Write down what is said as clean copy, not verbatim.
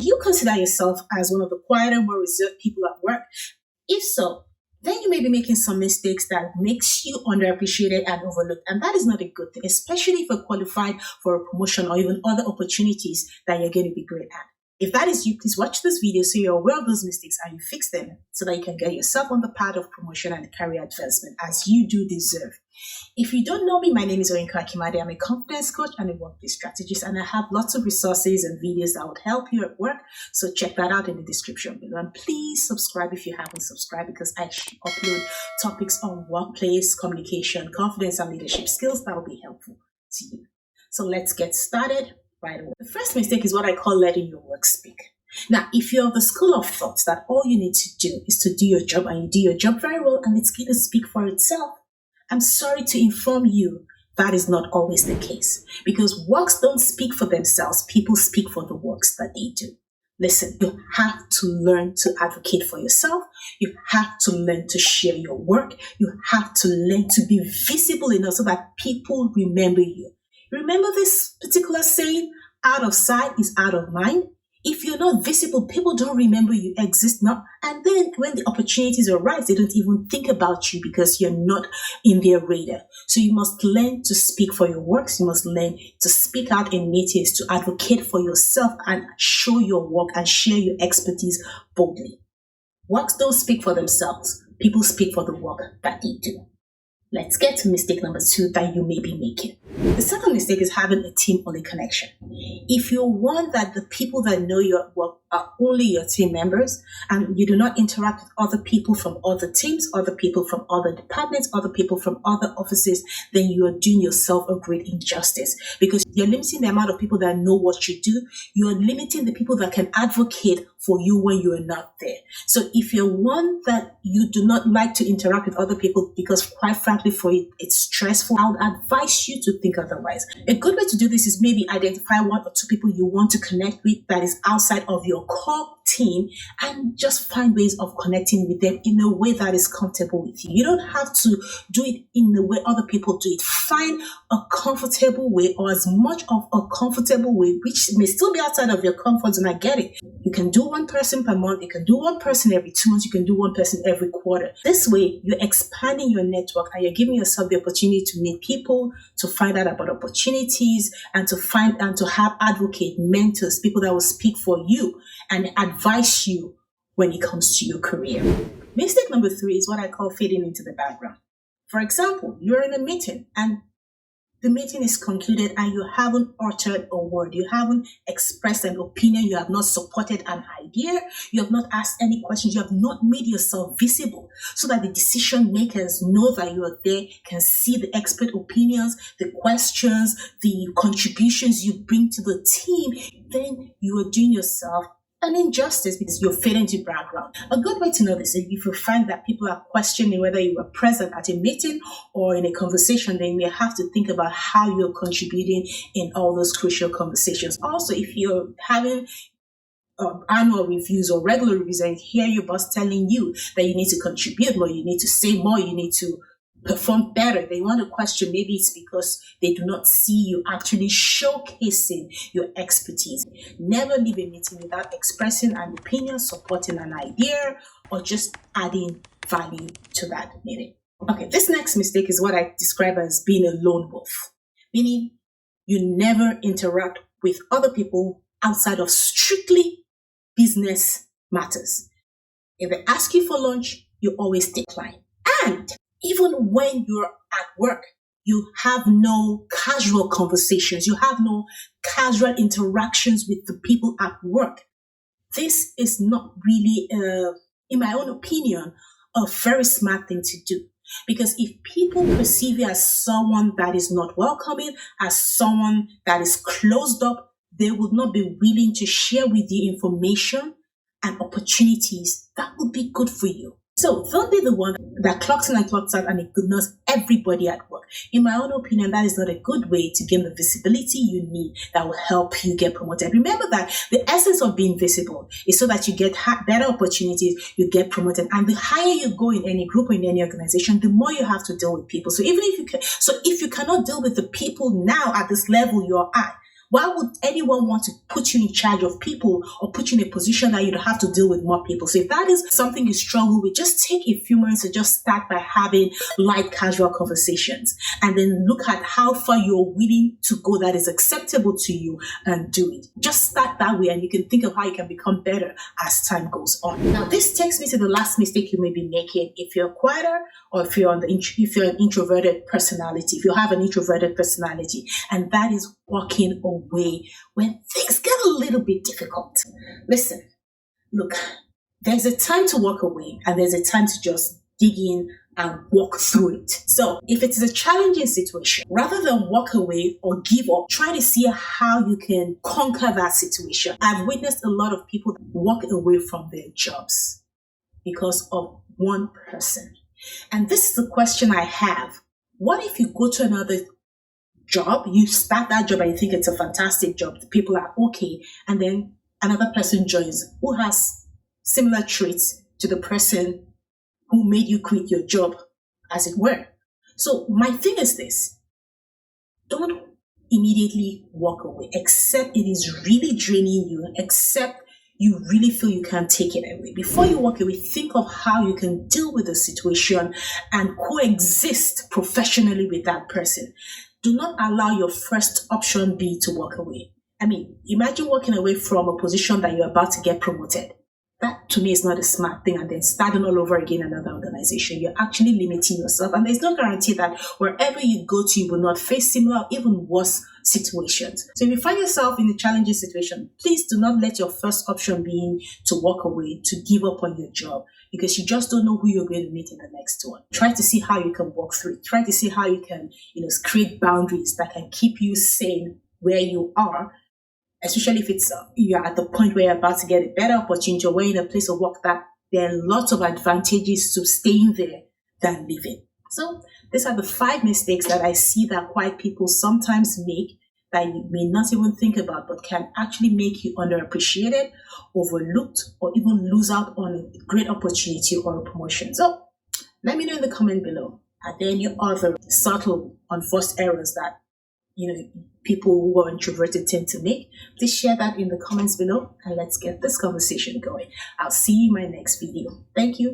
Do you consider yourself as one of the quieter, more reserved people at work? If so, then you may be making some mistakes that makes you underappreciated and overlooked. And that is not a good thing, especially if you're qualified for a promotion or even other opportunities that you're going to be great at. If that is you, please watch this video so you're aware of those mistakes and you fix them so that you can get yourself on the path of promotion and career advancement as you do deserve. If you don't know me, my name is Oyinka Akimade. I'm a confidence coach and a workplace strategist, and I have lots of resources and videos that would help you at work. So check that out in the description below. And please subscribe if you haven't subscribed, because I upload topics on workplace, communication, confidence, and leadership skills that will be helpful to you. So let's get started right away. The first mistake is what I call letting your work speak. Now, if you're of the school of thought that all you need to do is to do your job and you do your job very well and it's going to speak for itself, I'm sorry to inform you that is not always the case, because works don't speak for themselves. People speak for the works that they do. Listen, you have to learn to advocate for yourself. You have to learn to share your work. You have to learn to be visible enough so that people remember you. Remember this particular saying, out of sight is out of mind. If you're not visible, people don't remember you exist now. And then when the opportunities arise, they don't even think about you because you're not in their radar. So you must learn to speak for your works. You must learn to speak out in meetings, to advocate for yourself and show your work and share your expertise boldly. Works don't speak for themselves. People speak for the work that they do. Let's get to mistake number 2 that you may be making. The second mistake is having a team-only connection. If you want that the people that know your work are only your team members and you do not interact with other people from other teams, other people from other departments, other people from other offices, then you are doing yourself a great injustice, because you're limiting the amount of people that know what you do. You are limiting the people that can advocate for you when you are not there. So if you're one that you do not like to interact with other people because, quite frankly, for it, it's stressful, I would advise you to think otherwise. A good way to do this is maybe identify 1 or 2 people you want to connect with that is outside of your core team, and just find ways of connecting with them in a way that is comfortable with you. You don't have to do it in the way other people do it. Find a comfortable way, or as much of a comfortable way, which may still be outside of your comfort zone. I get it. You can do 1 person per month. You can do 1 person every 2 months. You can do 1 person every quarter. This way, you're expanding your network and you're giving yourself the opportunity to meet people, to find out about opportunities, and to have advocate mentors, people that will speak for you and advise you when it comes to your career. Mistake number 3 is what I call fading into the background. For example, you're in a meeting and the meeting is concluded and you haven't uttered a word. You haven't expressed an opinion. You have not supported an idea. You have not asked any questions. You have not made yourself visible so that the decision makers know that you are there, can see the expert opinions, the questions, the contributions you bring to the team. Then you are doing yourself an injustice because you're fading into background. A good way to know this is if you find that people are questioning whether you were present at a meeting or in a conversation, then you may have to think about how you're contributing in all those crucial conversations. Also, if you're having annual reviews or regular reviews and hear your boss telling you that you need to contribute more, you need to say more, you need to perform better, they want to question, maybe it's because they do not see you actually showcasing your expertise. Never leave a meeting without expressing an opinion, supporting an idea, or just adding value to that meeting. Okay, this next mistake is what I describe as being a lone wolf, meaning you never interact with other people outside of strictly business matters. If they ask you for lunch, you always decline. And even when you're at work, you have no casual conversations. You have no casual interactions with the people at work. This is not really, in my own opinion, a very smart thing to do. Because if people perceive you as someone that is not welcoming, as someone that is closed up, they would not be willing to share with you information and opportunities that would be good for you. So don't be the one that clocks in and clocks out and ignores everybody at work. In my own opinion, that is not a good way to gain the visibility you need that will help you get promoted. Remember that the essence of being visible is so that you get better opportunities, you get promoted. And the higher you go in any group or in any organization, the more you have to deal with people. So if you cannot deal with the people now at this level you're at, Why would anyone want to put you in charge of people or put you in a position that you'd have to deal with more people? So if that is something you struggle with, just take a few minutes to just start by having light, casual conversations, and then look at how far you're willing to go that is acceptable to you and do it. Just start that way, and you can think of how you can become better as time goes on. Now, this takes me to the last mistake you may be making if you're quieter, or if you're an introverted personality, if you have an introverted personality, and that is walking away when things get a little bit difficult. Listen, look, there's a time to walk away, and there's a time to just dig in and walk through it. So if it's a challenging situation, rather than walk away or give up, try to see how you can conquer that situation. I've witnessed a lot of people walk away from their jobs because of one person. And this is the question I have. What if you go to another job, you start that job and you think it's a fantastic job, the people are okay, and then another person joins who has similar traits to the person who made you quit your job, as it were. So my thing is this: don't immediately walk away, except it is really draining you, except you really feel you can't take it away. Before you walk away, think of how you can deal with the situation and coexist professionally with that person. Do not allow your first option be to walk away. I mean, imagine walking away from a position that you're about to get promoted. That, to me, is not a smart thing, and then starting all over again in another organization. You're actually limiting yourself, and there's no guarantee that wherever you go to, you will not face similar or even worse situations. So if you find yourself in a challenging situation, please do not let your first option be to walk away, to give up on your job, because you just don't know who you're going to meet in the next one. Try to see how you can walk through it. Try to see how you can, create boundaries that can keep you sane where you are, especially if it's you're at the point where you're about to get a better opportunity, or where you're in a place of work that there are lots of advantages to staying there than leaving. So these are the 5 mistakes that I see that quiet people sometimes make that you may not even think about, but can actually make you underappreciated, overlooked, or even lose out on a great opportunity or a promotion. So let me know in the comment below. Are there any other subtle, unforced errors that people who are introverted tend to make? Please share that in the comments below, and let's get this conversation going. I'll see you in my next video. Thank you.